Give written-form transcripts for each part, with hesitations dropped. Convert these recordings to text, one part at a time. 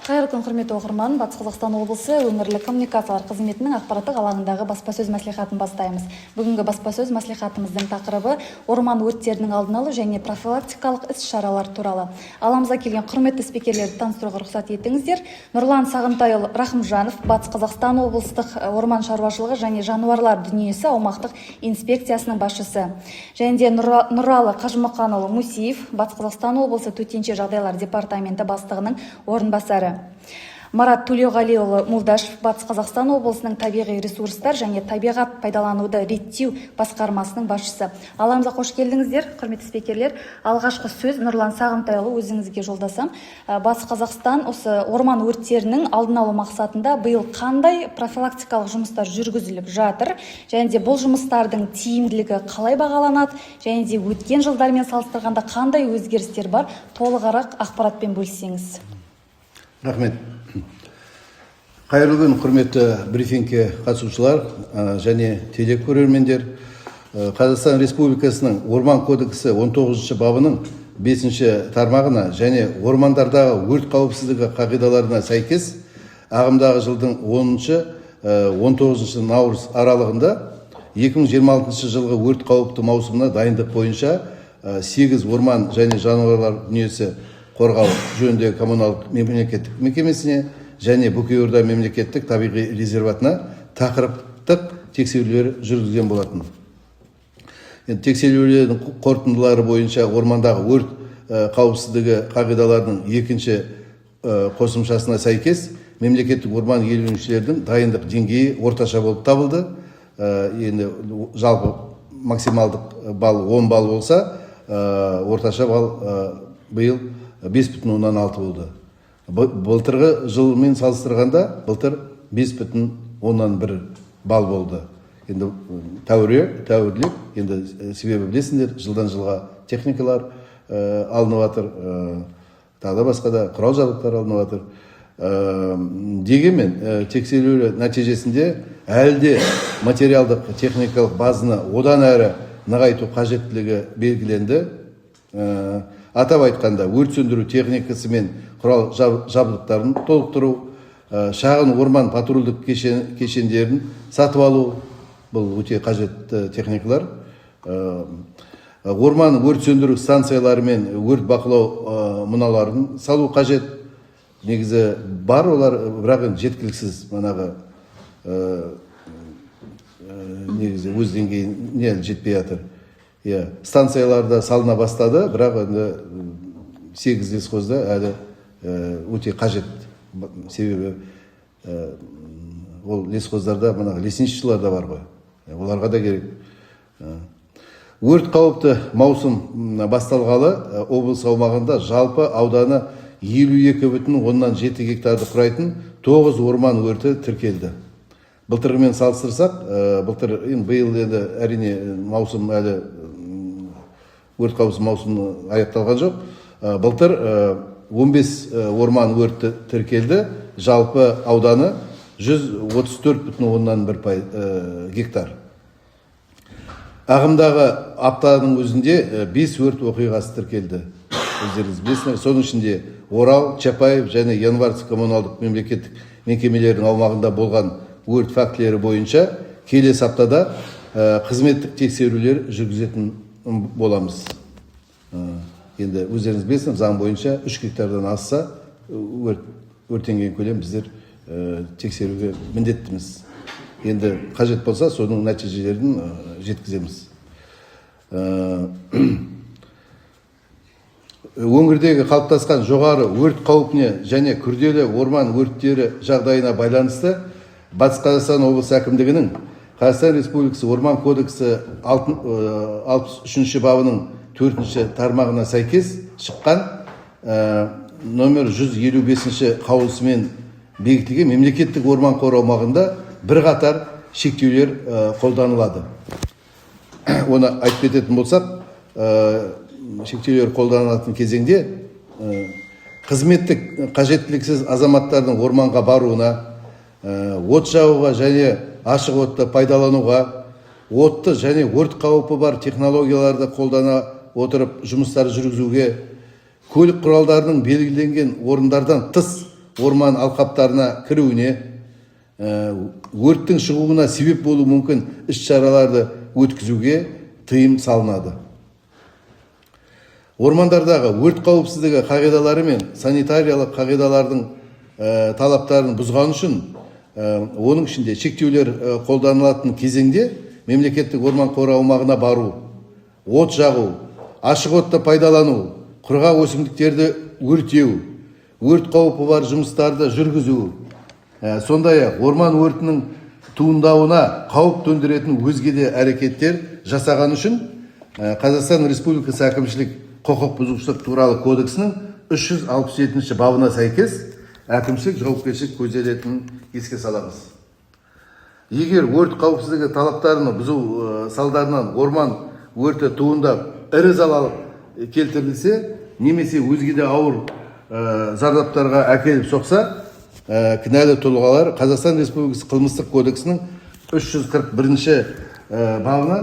Қайырлы күн, құрметті оқырман. Батыс Қазақстан облысы өңірлік коммуникациялар қызметінің ақпараттық алаңындағы баспасөз мәслихатын бастаймыз. Бүгінгі баспасөз мәслихатымыздың тақырыбы орман өрттерінің алдын алу және профилактикалық іс-шаралар туралы. Аламызға келген құрметті спикерлерді таныстыруға рұқсат етіңіздер. Нұрлан Сағынтайұлы Рахымжанов, Батыс Қазақстан облыстық орман шаруашылығы және жануарлар дүниесі аумақтық инспекциясының басшысы. Және де Нұралы Қажымұқанұлы Мусиев, Батыс Қазақстан облысы төтенше жағдайлар департаменті бастығының орынбасары. Марат Төлеуғалиұлы Молдашев, Батыс Қазақстан облысының табиғи ресурстар және табиғат пайдалануды реттеу басқармасының басшысы. Аламызға қош келдіңіздер, құрметті спикерлер. Алғашқы сөз Нұрлан Сағынтайұлы өзіңізге жолдасам. Батыс Қазақстан осы орман өрттерінің алдын алу мақсатында биыл қандай профилактикалық жұмыстар жүргізіліп жатыр, және де бұл жұмыстардың тиімділігі қалай бағаланады, және де өткен жылдармен салыстырғанда қандай өзгерістер бар, толығырақ ақпаратпен бөліссеңіз. Рахмет. Қайырлы күн, құрметті брифингке қатысушылар және телекөрермендер. Қазақстан Республикасының Орман кодексі 19 бабының 5 тармағына және ормандардағы өрт қауіпсіздігі қағидаларына сәйкес ағымдағы жылдың 10-19 наурыз аралығында 2026 жылғы өрт қауіпті маусымына дайындық бойынша 8 орман және жануарлар дүниесі қорғау жөніндегі коммуналдық мемлекеттік мекемесіне және Бөкейорда мемлекеттік табиғи резерватына тақырыптық тексерулер жүргізген болатын. Тексерулердің қорытындылары бойынша ормандағы өрт қауіпсіздігі қағидаларының 2 қосымшасына сәйкес мемлекеттік орман иеленушілердің дайындық деңгейі орташа болып табылды. Енді жалпы максималдық балл 10 балл болса, орташа балл биыл 5,6 болды. Былтырғы жылмен салыстырғанда былтыр 5,1 балл болды. Енді тәуірлік, енді себебі білесіңдер, жылдан жылға техникалар алынып жатыр, тағы басқа да құрал жабдықтар алынып жатыр. Дегенмен тексеру нәтижесінде әлде материалдық техникалық базаны одан әрі нығайту қажеттілігі белгіленді. Атап айтқанда, өрт сөндіру техникасы мен құрал жабдықтарын толықтыру, шағын орман патрульдік кешендерін сатып алу, бұл өте қажетті техникалар. Орман өрт сөндіру станциялары мен өрт бақылау мұналарын салу қажет. Негізі бар олар, бірақ жеткіліксіз манағы негізі өз деңгейіне жетпей жатыр. Станцияларда салына бастады, бірақ 8 лесхозда әлі өте қажет. Себебі ол лесхоздарда лесничийлар да бар ғой. Оларға да керек. Өрт қауіпті маусым басталғалы облыс аумағында жалпы ауданы 52,7 гектарды құрайтын 9 орман өрті тіркелді. Былтырмен салыстырсақ, биыл енді әрине маусым әлі өрт қауіпсіз маусымы аяқталған жоқ. Былтыр 15 орман өрті тіркелді, жалпы ауданы 134,1 гектар. Ағымдағы аптаның өзінде 5 өрт оқиғасы тіркелді. Өздеріңіз білесіздер, соның ішінде Орал, Чапаев және Январск коммуналдық мемлекеттік мекемелердің аумағында болған өрт фактілері бойынша келесі аптада қызметтік тексерулер жүргізетін боламыз. Енді өздеріңіз білесіздер, заң бойынша 3 гектардан асса өртенген көлем біздер тексеруге міндеттіміз. Енді қажет болса, соның нәтижелерін жеткіземіз. Өңірдегі қалыптасқан жоғары өрт қауіпіне және күрделі орман өрттері жағдайына байланысты Батыс Қазақстан облысы әкімдігінің Қазақстан Республикасы Орман кодексі 63 бабының 4 тармағына сәйкес шыққан номер 155 қаулысымен бекітілген мемлекеттік орман қоры аумағында бірқатар шектеулер қолданылады. Оны айтып кететін болсақ, шектеулер қолданылатын кезеңде қызметтік қажеттіліксіз азаматтардың орманға баруына, от жағуға және ашық отты пайдалануға, отты және өрт қауіпі бар технологияларды қолдана отырып жұмыстар жүргізуге, көлік құралдарының белгіленген орындардан тыс орман алқаптарына кіруіне, өрттің шығуына себеп болуы мүмкін іс-шараларды өткізуге тыйым салынады. Ормандардағы өрт қауіпсіздігі қағидалары мен санитариялық қағидалардың талаптарын бұзған үшін, оның ішінде шектеулер қолданылатын кезеңде мемлекеттік орман қоры аумағына бару, от жағу, ашық отты пайдалану, құрғақ өсімдіктерді өртеу, өрт қаупі бар жұмыстарды жүргізу, сондай-ақ орман өртінің туындауына қауіп төндіретін өзге де әрекеттер жасаған үшін Қазақстан Республикасы әкімшілік құқық бұзушылық туралы кодексінің 367 бабына сәйкес әкімшілік жауапкершілік көзделетінін еске саламыз. Егер өрт қауіпсіздігі талаптарын бұзу салдарынан орман өрті туындап ірі залал келтірілсе, немесе өзге де ауыр зардаптарға әкеліп соқса, кінәлі тұлғалар Қазақстан Республикасы қылмыстық кодексінің 341 бабына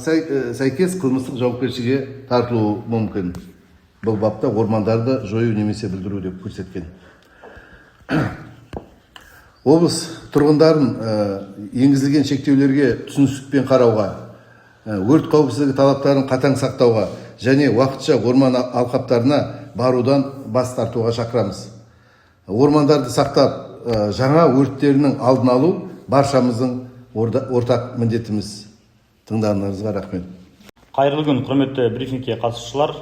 сәйкес қылмыстық жауапкершілікке тартылуы мүмкін. Бұл бапта ормандарды жою немесе бүлдіру деп көрсеткен. Облыс тұрғындарын енгізілген шектеулерге түсіністікпен қарауға, өрт қауіпсіздігі талаптарын қатаң сақтауға және уақытша орман алқаптарына барудан бас тартуға шақырамыз. Ормандарды сақтап, жаңа өрттерінің алдын алу баршамыздың ортақ міндетіміз. Тыңдағандарыңызға рахмет. Қайырлы күн, құрметті брифингке қатысушылар.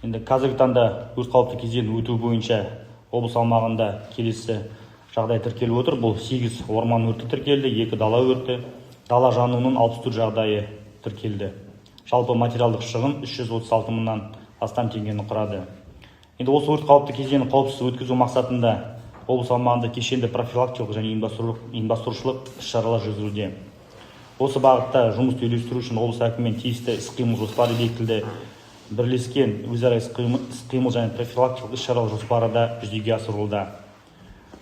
Енді қазіргі таңда өрт қауіпті кезеңін өту бойынша облыс аумағында келесі жағдай тіркеліп отыр. Бұл 8 орман өрті тіркелді, 2 дала өрті, дала жануының 64 жағдайы тіркелді. Жалпы материалдық шығын 336 мыңнан астам теңгені құрады. Енді осы өрт қауіпті кезеңін қауіпсіз өткізу мақсатында облыс аумағында кешенді профилактикалық және ұйымдастырушылық іс-шаралар жүргізілуде. Осы бағытта жұмысты үйлестіру үшін облыс әкімімен тиісті іс-қимыл жоспары бекітілді. Бірлескен өзара іс-қимыл және профилактикалық іс-шаралар жоспары да жүзеге асырылуда.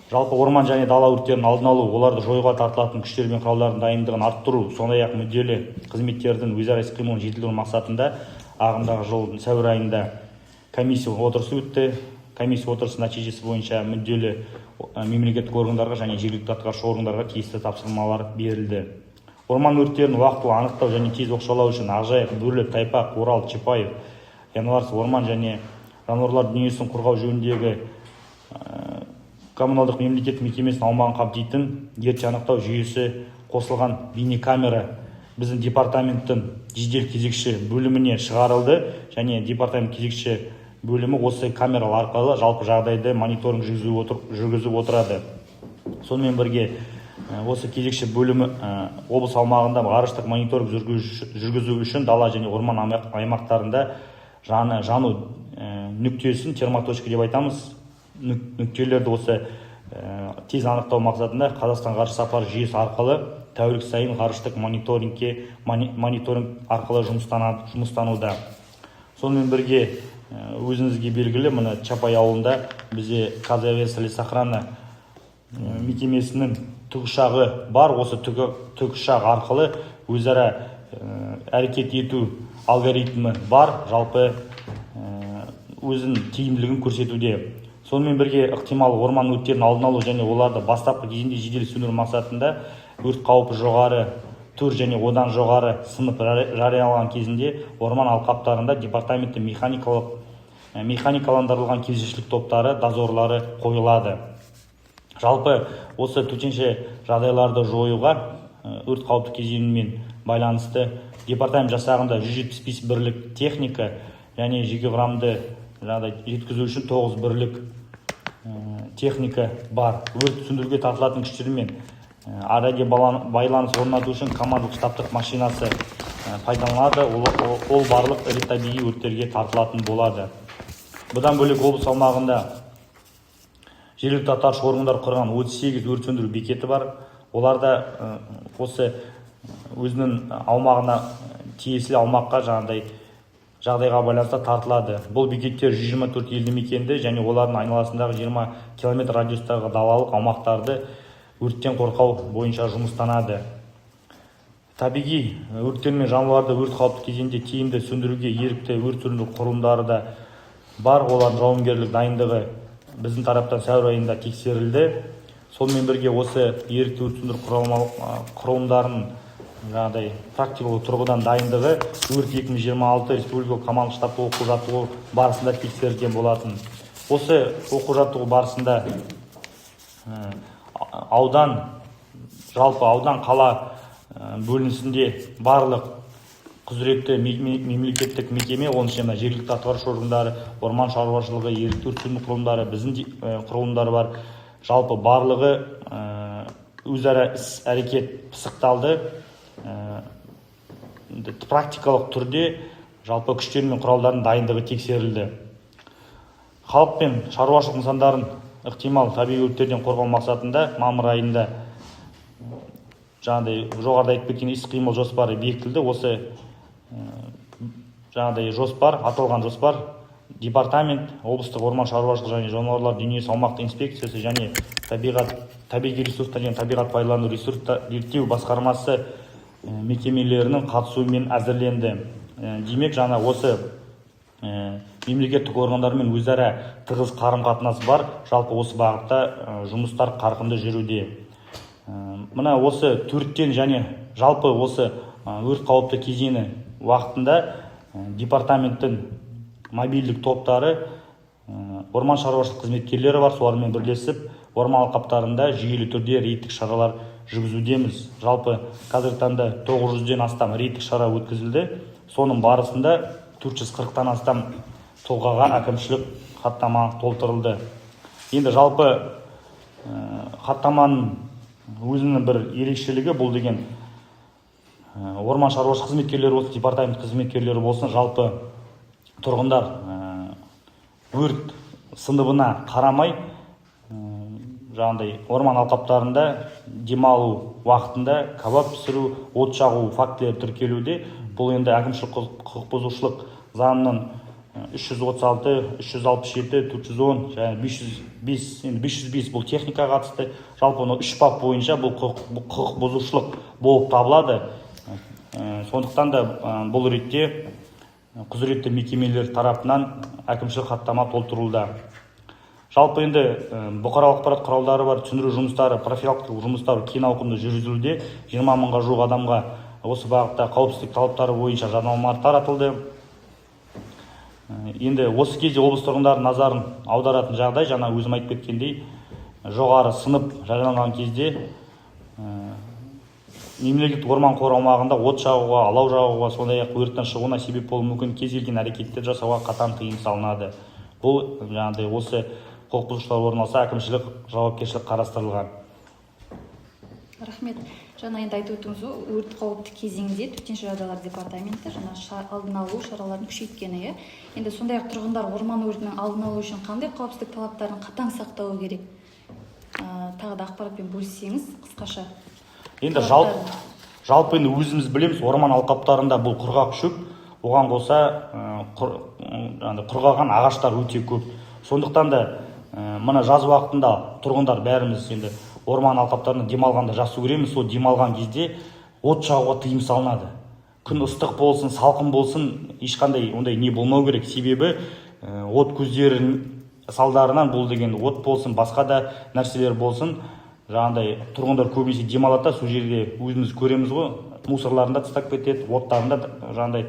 Жалпы орман және дала өрттерін алдын алу, оларды жоюға тартылатын күштер мен құралдардың дайындығын арттыру, сондай-ақ мүдделі қызметтердің өзара іс-қимылын жетілдіру мақсатында ағымдағы жылдың сәуір айында комиссия отырысы өтті. Комиссия отырысы нәтижесі бойынша мүдделі мемлекеттік органдарға және жергілікті атқарушы органдарға тиісті тапсырмалар берілді. Орман өрттерін уақытылы анықтау және тез оқшаулау үшін Ақжайық, Бөрлі, Тайпақ, Орал, Чапаев, Январск орман және жануарлар дүниесін қорғау жөніндегі коммуналдық мемлекеттік мекемесінің аумағын қамтитын ерте анықтау жүйесі қосылған бейнекамера біздің департаменттің жедел кезекші бөліміне шығарылды және департамент кезекші бөлімі осы камералар арқылы жалпы жағдайды мониторинг жүргізіп отырады. Сонымен бірге осы кезекші бөлімі облыс аумағында ғарыштық мониторинг жүргізу үшін дала және орман аймақтарында жану нүктесін термоточка деп айтамыз. Нүктелерді осы тез анықтау мақсатында Қазақстан ғарыш сапары жүйесі арқылы тәулік сайын ғарыштық мониторинг арқылы жұмыстануда. Сонымен бірге өзіңізге белгілі, мына Чапай ауылында бізде Казавиация лесохрана мекемесінің тікұшағы бар. Осы тікұшақ арқылы өзара әрекет ету алгоритмі бар, жалпы өзінің тиімділігін көрсетуде. Сонымен бірге ықтимал орман өрттерін алдын алу және оларды бастапқы кезеңде жедел сөндіру мақсатында өрт қаупі жоғары түр және одан жоғары сынып жарияланған кезінде орман алқаптарында департаменті механикаландырылған кезекшілік топтары, дозорлары қойылады. Жалпы осы төтенше жағдайларды жоюға өрт қауіпті кезеңімен байланысты департамент жасағында 175 бірлік техника және жеке құрамды жеткізу үшін 9 бірлік техника бар. Өрт сөндіруге тартылатын күштермен радио байланыс орнату үшін командалық штабтық машинасы пайдаланылады. Ол барлық ірі табиғи өрттерге тартылатын болады. Бұдан бөлек облыс аумағында жергілікті атқарушы органдар құрған 38 өрт сөндіру бекеті бар. Оларда осы өзінің аумағына тиесілі аумаққа жағдайға байланысты тартылады. Бұл бекеттер 124 елді мекенді және олардың айналасындағы 20 км радиустағы далалық аумақтарды өрттен қорғау бойынша жұмыстанады. Табиғи өрттер мен жануарларды өрт қауіпті кезеңде тиімді сөндіруге ерікті өрт сөндіру құрылымдары да бар. Олардың жауынгерлік дайындығы біздің тараптан сәуір айында тексерілді. Сонымен бірге осы ерікті өрт сөндіру құрылымдарының жаңағыдай практикалық тұрғыдан дайындығы өрт 2026 республикалық командалық штаб оқу-жаттығу барысында тексерілген болатын. Осы оқу-жаттығу барысында жалпы аудан қала бөлінісінде барлық құзыретті мемлекеттік мекеме, оның ішінде жергілікті атқарушы органдары, орман шаруашылығы, ерікті өрт сөндіру құрылымдары, біздің құрылымдар бар. Жалпы барлығы өзара іс-әрекет пысықталды. Практикалық түрде жалпы күштер мен құралдардың дайындығы тексерілді. Халық пен шаруашылық нысандарын ықтимал табиғи өрттерден қорғау мақсатында мамыр айында жаңағыдай жоғарыда айтып кеткен іс-қимыл жоспары бекітілді. Осы жаңағыдай аталған жоспар департамент, облыстық орман шаруашылығы және жануарлар дүниесі аумақтық инспекциясы және табиғи ресурстар және табиғат пайдалану ресурстар реттеу басқармасы мекемелерінің қатысуымен әзірленді. Демек, жаңа осы мемлекеттік органдармен өзара тығыз қарым-қатынас бар. Жалпы осы бағытта жұмыстар қарқынды жүруде. Мына осы төрттен және жалпы осы өрт қауіпті кезеңі уақытында департаменттің мобильдік топтары, орман шаруашылық қызметкерлері бар. Солармен бірлесіп, орман алқаптарында жүйелі түрде рейдтік шаралар жүргізудеміз. Жалпы қазіргі таңда 900-ден астам рейдтік шара өткізілді. Соның барысында 440-тан астам тұлғаға әкімшілік хаттама толтырылды. Енді жалпы хаттаманың өзінің бір ерекшелігі бұл деген орман шаруашылық қызметкерлері болсын, департамент қызметкерлері болсын, жалпы тұрғындар өрт сыныбына қарамай жаңағыдай орман алқаптарында демалу уақытында кабап пісіру, от жағу фактілері тіркелуде. Бұл енді әкімшілік құқық бұзушылық заңының 336, 367, 410 және 505 бұл техникаға қатысты. Жалпы 3 бап бойынша бұл құқық бұзушылық болып табылады. Сондықтан да бұл ретте құзыретті мекемелер тарапынан әкімшілік хаттама толтырылды. Жалпы енді бұқаралық ақпарат құралдары бар түсіндіру жұмыстары, профилактикалық жұмыстар кең ауқымда жүргізілуде. 20 мыңға жуық адамға осы бағытта қауіпсіздік талаптары бойынша жаднамалар таратылды. Енді осы кезде облыс тұрғындарының назарын аударатын жағдай, жаңа өзім айтып кеткендей, жоғары сынып жарияланған кезде мемлекеттік орман қоры аумағында от жағуға, алау жағуға, сондай-ақ өрттен шығуына себеп болуы мүмкін кез келген әрекеттер жасауға қатаң тыйым салынады. Бұл жаңағыдай осы құқық бұзушылықтар орын алса әкімшілік жауапкершілік қарастырылған. Рахмет. Жаңа енді айтып өттіңіз, өрт қауіпті кезеңде төтенше жағдайлар департаменті алдын алу шараларын күшейткені. Енді сондай-ақ тұрғындар орман өртінің алдын алу үшін қандай қауіпсіздік талаптарын қатаң сақтауы керек? Тағы да ақпаратпен бөліссеңіз қысқаша. Енді жалпы өзіміз білеміз, орман алқаптарында бұл құрғақ шөп, оған қоса құрғаған ағаштар өте көп. Сондықтан да мына жаз уақытында тұрғындар бәріміз енді орман алқаптарында демалғанда жақсы көреміз. Сол демалған кезде от жағуға тыйым салынады. Күн ыстық болсын, салқын болсын, ешқандай ондай не болмау керек. Себебі от көздерінің салдарынан бұл деген от болсын, басқа да нәрселер болсын, жаңағыдай тұрғындар көбінесе демалады, сол жерде өзіміз көреміз ғой, мусорларында тастап кетеді, оттарында жаңағыдай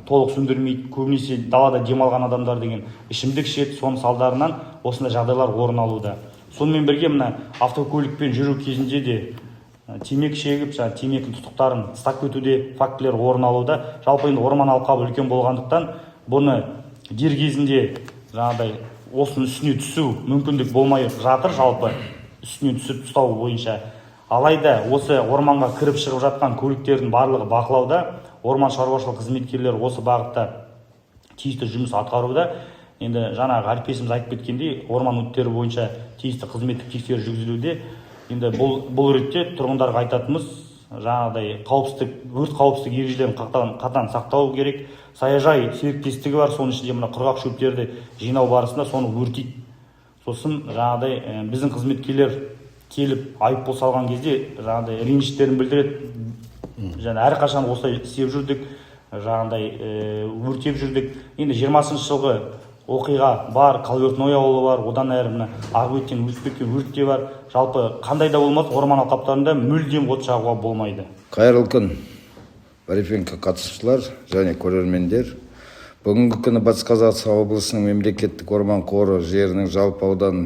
толық сөндірмейді. Көбінесе далада демалған адамдар деген ішімдік ішеді, соның салдарынан осындай жағдайлар орын алуда. Сонымен бірге мына автокөлікпен жүру кезінде де темекі шегіп, темекінің тұтықтарын тастап кетуде фактілер орын алуда. Жалпы енді орман алқабы үлкен болғандықтан бұны дер кезінде жаңағыдай осының үстіне түсу мүмкіндік болмай жатыр, жалпы үстіне түсіп ұстау бойынша. Алайда осы орманға кіріп шығып жатқан көліктердің барлығы бақылауда. Орман шаруашылық қызметкерлері осы бағытта тиісті жұмыс атқаруда. Енді жаңағы әріптесіміз айтып кеткендей, орман өрттері бойынша тиісті қызметтік тексеру жүргізілуде. Енді бұл ретте тұрғындарға айтатынымыз, жаңағыдай өрт қауіпсіздік ережелерін қатаң сақтау керек. Саяжай серіктестігі бар, соның ішінде мына құрғақ шөптерді жинау барысында соны өртейді. Сосын жаңағыдай біздің қызметкерлер келіп айыппұл салған кезде жаңағыдай реніштерін білдіреді. Және әрқашан осылай істеп жүрдік, жаңағыдай өртеп жүрдік. Енді 20-шы жылғы оқиға бар, Қалбөртной ауылы бар, одан әрі мына Ақбөйтен Үлісбекке өрт те бар. Жалпы қандай да болмас, орман алқаптарында мүлдем от жағуға болмайды. Қайырлы күн, брифингке қатысушылар және көрермендер. Бүгінгі күні Батыс Қазақстан облысының мемлекеттік орман қоры жерінің жалпы ауданы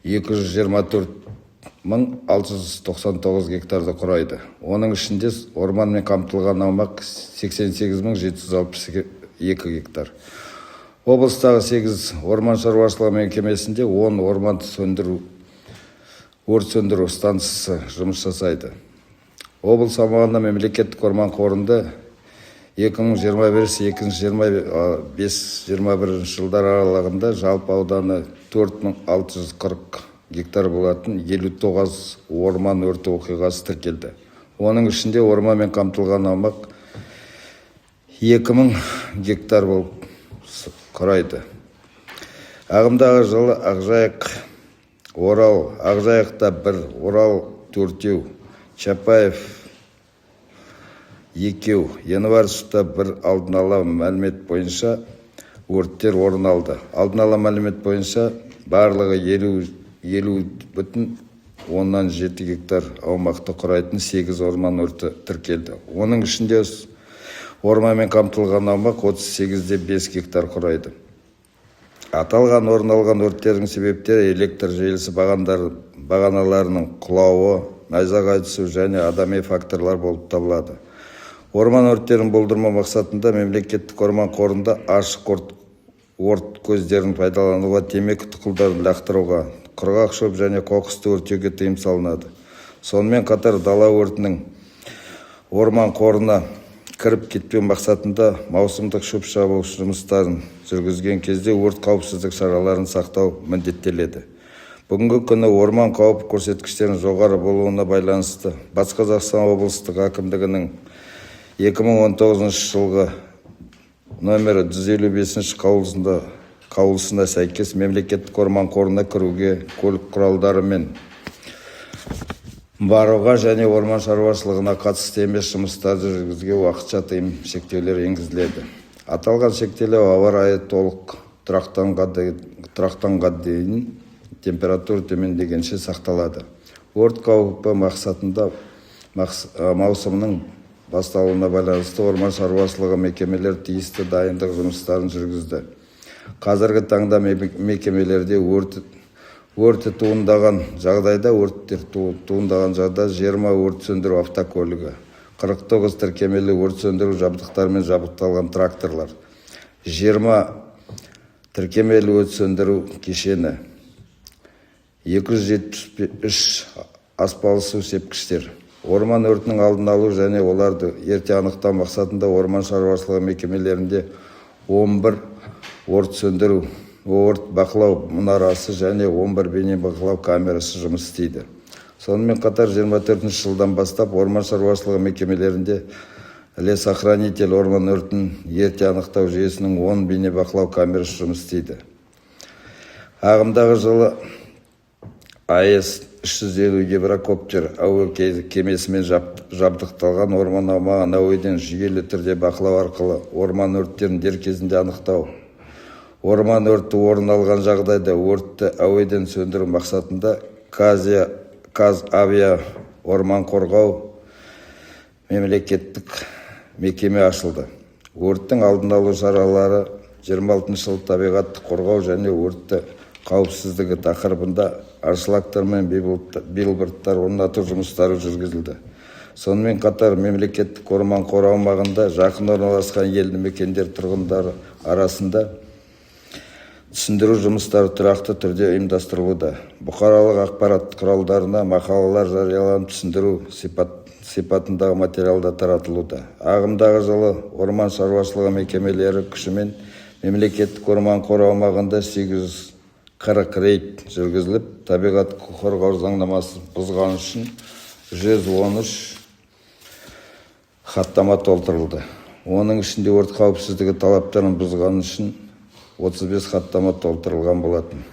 224.699 гектарды құрайды. Оның ішінде орманмен қамтылған аумақ 88.762 гектар. Облыстағы 8 орман шаруашылығы мекемесінде 10 өрт сөндіру станциясы жұмыс жасайды. Облыс аумағында мемлекеттік орман қорында 2021 жылдар аралығында жалпы ауданы 4640 гектар болатын 59 орман өрті оқиғасы тіркелді. Оның ішінде орманмен қамтылған аумақ 2000 гектар болып құрайды. Ағымдағы жылы Ақжайық, Орал, Ақжайықта 1, Орал 4, Чапаев 2, Январьевта 1 алдын ала мәлімет бойынша өрттер орын алды. Алдын ала мәлімет бойынша барлығы 50,7 гектар аумақты құрайтын 8 орман өрті тіркелді. Оның ішінде орманмен қамтылған аумақ 38,5 гектар құрайды. Аталған орын алған өрттердің себептері электр желісі бағаналарының құлауы, найзағай түсу және адами факторлар болып табылады. Орман өрттерін болдырмау мақсатында мемлекеттік орман қорында ашық өрт көздерін пайдалануға, темекі тұқылдарын лақтыруға, құрғақ шөп және қоқысты өртеуге тыйым салынады. Сонымен қатар дала өртінің орман қорына кіріп кетпеу мақсатында маусымдық шөп шабу жұмыстарын жүргізген кезде өрт қауіпсіздік шараларын сақтау міндеттеледі. Бүгінгі күні орман қауіп көрсеткіштерінің жоғары болуына байланысты Батыс Қазақстан облыстық әкімдігінің 2019 жылғы номері 155 қаулысына сәйкес мемлекеттік орман қорына кіруге, көлік құралдарымен баруға және орман шаруашылығына қатысты емес жұмыстарды жүргізуге уақытша тыйым шектеулер енгізіледі. Аталған шектеулер ауа райы толық тұрақтанға дейін температура төмендегенше сақталады. Өрт қаупі мақсатында маусымның басталуына байланысты орман шаруашылығы мекемелер тиісті дайындық жұмыстарын жүргізді. Қазіргі таңда мекемелерде өрті туындаған жағдайда 20 өрт сөндіру автокөлігі, 49 тіркемелі өрт сөндіру жабдықтарымен жабдықталған тракторлар, 20 тіркемелі өрт сөндіру кешені, 273 аспалы су сепкіштер. Орман өртінің алдын алу және оларды ерте анықтау мақсатында орман шаруашылығы мекемелерінде 11 өрт сөндіру, өрт бақылау мұнарасы және 11 бейне бақылау камерасы жұмыс істейді. Сонымен қатар 24 жылдан бастап орман шаруашылығы мекемелерінде лесохранитель орман өртін ерте анықтау жүйесінің 10 бейне бақылау камерасы жұмыс істейді. Ағымдағы жылы АЭС-350 гидрокоптер әуе кемесімен жабдықталған орман аумағын әуеден жүйелі түрде бақылау арқылы орман өрттерін дер кезінде анықтау. Орман өрті орын алған жағдайда өртті әуеден сөндіру мақсатында Қазавиа орман қорғау мемлекеттік мекеме ашылды. Өрттің алдын алу шаралары 26 жыл табиғатты қорғау және өртті қауіпсіздігі тақырыбында аршылақтар мен билбордтар орнату жұмыстары жүргізілді. Сонымен қатар мемлекеттік орман қоры аумағында жақын орналасқан елді мекендер тұрғындары арасында түсіндіру жұмыстары тұрақты түрде ұйымдастырылуда. Бұқаралық ақпарат құралдарына мақалалар жарияланып түсіндіру сипатындағы материалда таратылуда. Ағымдағы жылы орман шаруашылығы мекемелері күшімен мемлекеттік орман қоры аумағында 840 рейд жүргізіліп, табиғат қорғау заңнамасын бұзған үшін 113 хаттама толтырылды. Оның ішінде өрт қауіпсіздігі талаптарын бұзған үшін 35 хаттама толтырылған болатын.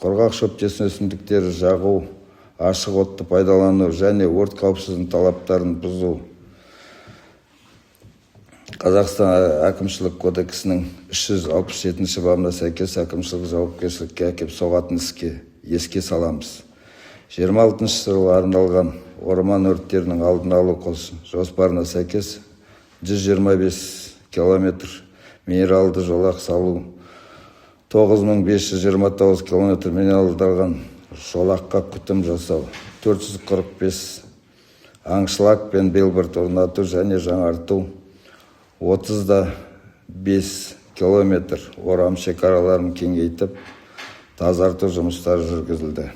Құрғақ шөптесін өсімдіктері жағу, ашық отты пайдалану және өрт қауіпсіздігінің талаптарын бұзу Қазақстан әкімшілік кодексінің 367 бабына сәйкес әкімшілік жауапкершілікке әкеп соғатын еске саламыз. 26 жылға арналған орман өрттерінің алдын алу жоспарына сәйкес 125 километр минералды жолақ салу, 9529 километр минералдалған жолаққа күтім жасау, 445 аңшылық пен билборд орнату және жаңарту, 35 километр орам шекараларын кеңейтіп, тазарту жұмыстары жүргізілді.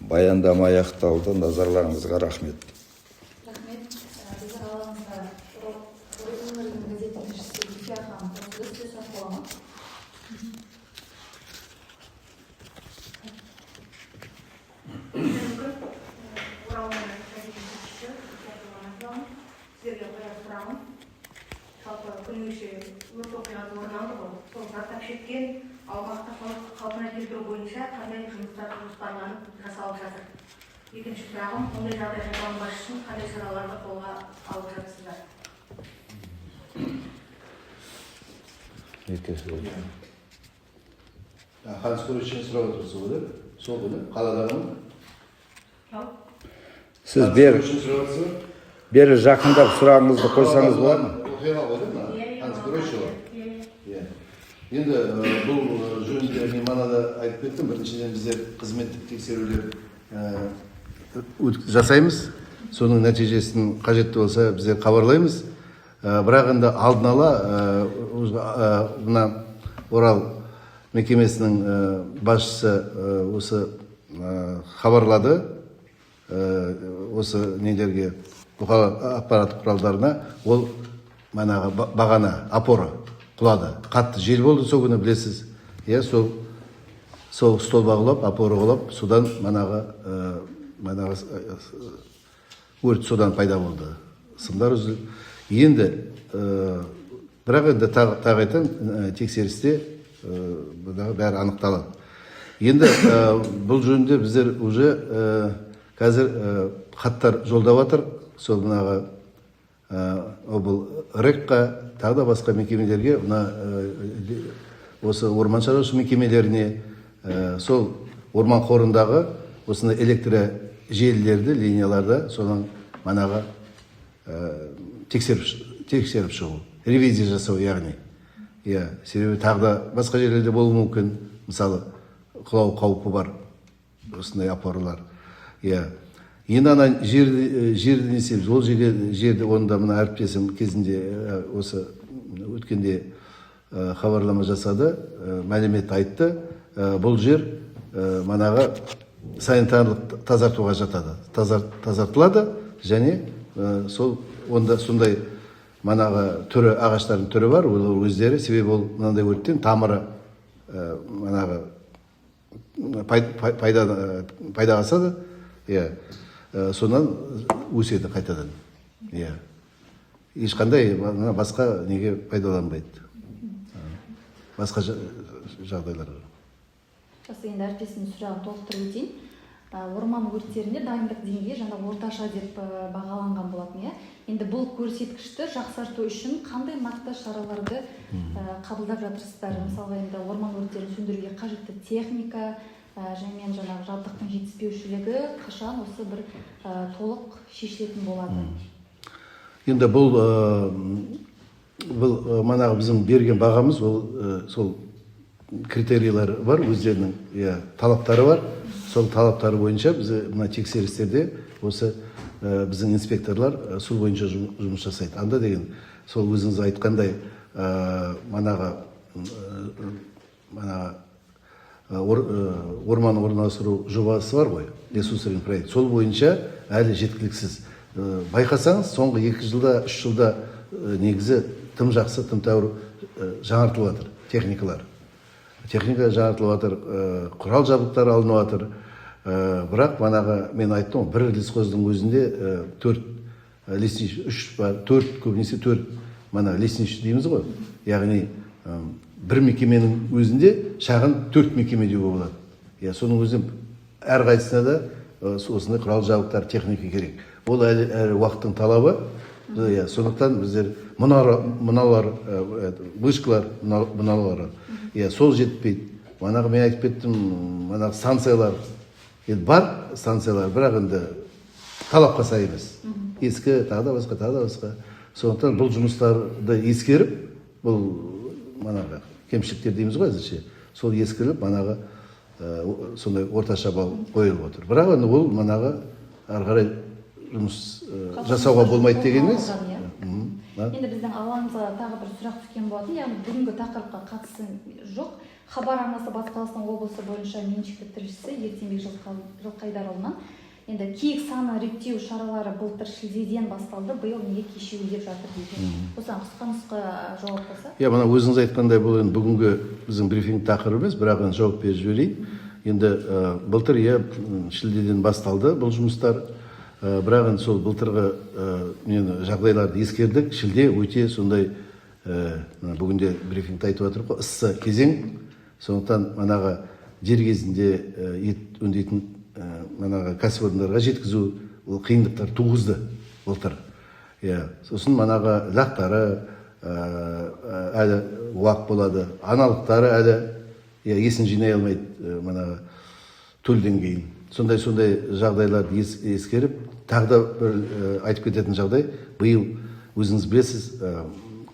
Баяндама аяқталды. Назарларыңызға рахмет. Рахмет. Біздер алаңызда өңірдің газет тілшісі Зульфия ханым сөз бола ма? Сіздерге қояр сұрағым, жалпы күні кеше өрт оқиғасы орын алды ғой, сол зардап шеккен аумақты қалпына келтіру бойынша қандай жұмыстар жоспарланып жасалып жатыр? Екінші сұрағым, ондай жағдай қайталанбас үшін қандай шараларды қолға алып жатырсыздар? Ханс Көрішен сұрап отырсыз ғой, сол күні қаладағы Сіз бері жақындап сұрағыңызды қойсаңыз болады ма? Оқиға ғой, Ханс Көрішен. Енді бұл жөнінде мен манада айтып кеттім. Біріншіден біздер қызметтік тексерулер жасаймыз. Соның нәтижесін қажетті болса біздер хабарлаймыз. Бірақ енді алдын ала мына Орал мекемесінің басшысы осы хабарлады. Осы нелерге ақпараттық құралдарына ол манағы бағана опора құлады. Қатты жел болды сол күні, білесіз. Сол столба құлап, опора құлап, содан манағы өрт содан пайда болды. Сымдар үзілді. Енді бірақ енді тағы айтам, тексерісте бәрі анықталады. Енді бұл жөнінде біздер уже қазір хаттар жолдап жатыр. Сол мынаға обыл РЭК-қа, тағы да басқа мекемелерге, осы орман шаруашылығы мекемелеріне, сол орман қорындағы осындай электро желілерді, линияларды соның манаға тексеріп шығу, ревизия жасау, яғни. Себебі тағы да басқа жерлерде болуы мүмкін, мысалы құлау қаупі бар осындай опоралар. Енді ана жерді несеміз, ол жерді онда мына әріптесім кезінде осы өткенде хабарлама жасады, мәлімет айтты. Бұл жер манаға санитарлық тазартуға жатады. Тазартылады және сол онда сондай манаға түрі, ағаштардың түрі бар, олар өздері, себебі ол мынандай өрттен тамыры манаға пайда асады. Сонан өседі қайтадан. Ешқандай басқа неге пайдаланбайды. Басқа жағдайларға. Осы енді әріптесімнің сұрағын толықтырып өтейін. Орман өрттерінде дайындық деңгейі жаңа орташа деп бағаланған болатын. Енді бұл көрсеткішті жақсарту үшін қандай нақты шараларды қабылдап жатырсыздар? Мысалға енді орман өрттерін сөндіруге қажетті техника және жаңағы жабдықтың жетіспеушілігі қашан осы бір толық шешілетін болады? Енді бұл манағы біздің берген бағамыз, сол критериялар бар, өздерінің талаптары бар. Сол талаптары бойынша біз мына тексерістерде осы біздің инспекторлар сол бойынша жұмыс жасайды. Анда деген сол өзіңіз айтқандай манағы орман орналастыру жобасы бар ғой, ресурсный проект. Сол бойынша әлі жеткіліксіз. Байқасаңыз, соңғы 2 жылда, 3 жылда негізі тым жақсы, тым тәуір жаңартылып жатыр техникалар. Техника жаңартылып жатыр, құрал жабдықтар алынып жатыр. Бірақ манағы мен айттым, бір лесхоздың өзінде 4 лесничий, 3 бар, 4 көбінесе 4 мана лесничий дейміз ғой. Яғни бір мекеменің өзінде шағын 4 мекеме деуге болады. Соның өзінде әрқайсысына да осындай құрал жабдықтар, техника керек. Ол әлі уақыттың талабы. Иә, сондықтан біздер мыналар вышкалар мыналар иә сол жетпейді. Манағы мен айтып кеттім, манағы станциялар бар станциялар, бірақ енді талапқа сай емес. Ескі тағы да басқа. Сондықтан бұл жұмыстарды ескеріп, бұл манағы кемшіліктер дейміз ғой әзірше, сол ескеріліп манағы сондай орташа балл қойылып отыр. Бірақ енді ол манағы ары қарай жұмыс жасауға болмайды деген емес. Енді біздің алаңымызға тағы бір сұрақ түскен болатын, яғни бүгінгі тақырыпқа қатысы жоқ. Хабар арнасы Батыс Қазақстан облысы бойынша меншікті тілшісі Ертеңбек Жылқайдарұлынан енді киік саны реттеу шаралары былтыр шілдеден басталды, биыл неге кешеуі деп жатыр дейді. Осыған қысқа жауап болса? Иә, мына өзіңіз айтқандай бұл енді бүгінгі біздің брифинг тақырыбы емес, бірақ енді жауап беріп жіберейін. Енді былтыр шілдеден басталды бұл жұмыстар. Бірақ енді сол былтырғы жағдайларды ескердік. Шілде өте сондай бүгінде брифингте айтып отыр ғой, ыссы кезең. Сондықтан манағы дер кезінде ет өңдейтін манағы кәсіпорындарға жеткізу ол қиындықтар туғызды былтыр. Сосын манағы лақтары әлі уақ болады, аналықтары әлі есін жинай алмайды манағы төлден кейін. Сондай жағдайларды ескеріп, тағы да бір айтып кететін жағдай, биыл өзіңіз білесіз,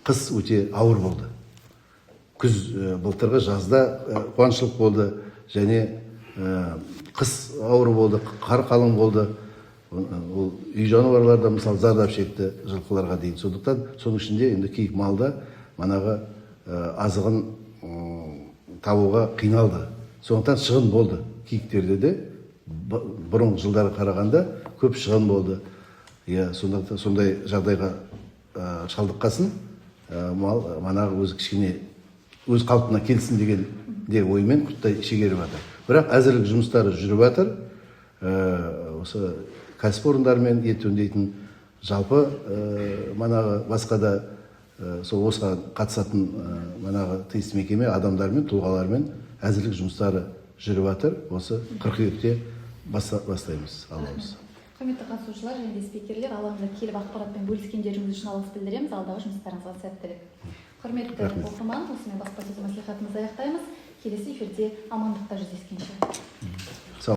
қыс өте ауыр болды. Күз былтырғы жазда қуаңшылық болды, және қыс ауыр болды, қар қалың болды. Ол үй жануарларда мысалы зардап шекті, жылқыларға дейін. Сондықтан соның ішінде енді киік малда манағы азығын табуға қиналды. Сондықтан шығын болды киіктерде де. Бұрын жылдары қарағанда көп шығын болды. Сондай жағдайға шалдыққасын мал манағы өзі кішкене өз қалпына келсін деген оймен құттай шегеріп жатыр. Бірақ әзірлік жұмыстары жүріп жатыр. Осы кәсіпорындармен ет өңдейтін жалпы манағы басқа да сол осыған қатысатын манағы тиісті мекеме адамдармен, тұлғалармен әзірлік жұмыстары жүріп жатыр. Осы қыркүйекте бастаймыз аламыз. Құрметті қатысушылар және спикерлер, алаңызға келіп ақпаратпен бөліскендеріңіз үшін алғыс білдіреміз. Алдағы жұмыстарыңызға сәттілік. Құрметті оқырман, осымен баспасөз мәслихатымызды аяқтаймыз. Келесі эфирде амандықта жүздескенше.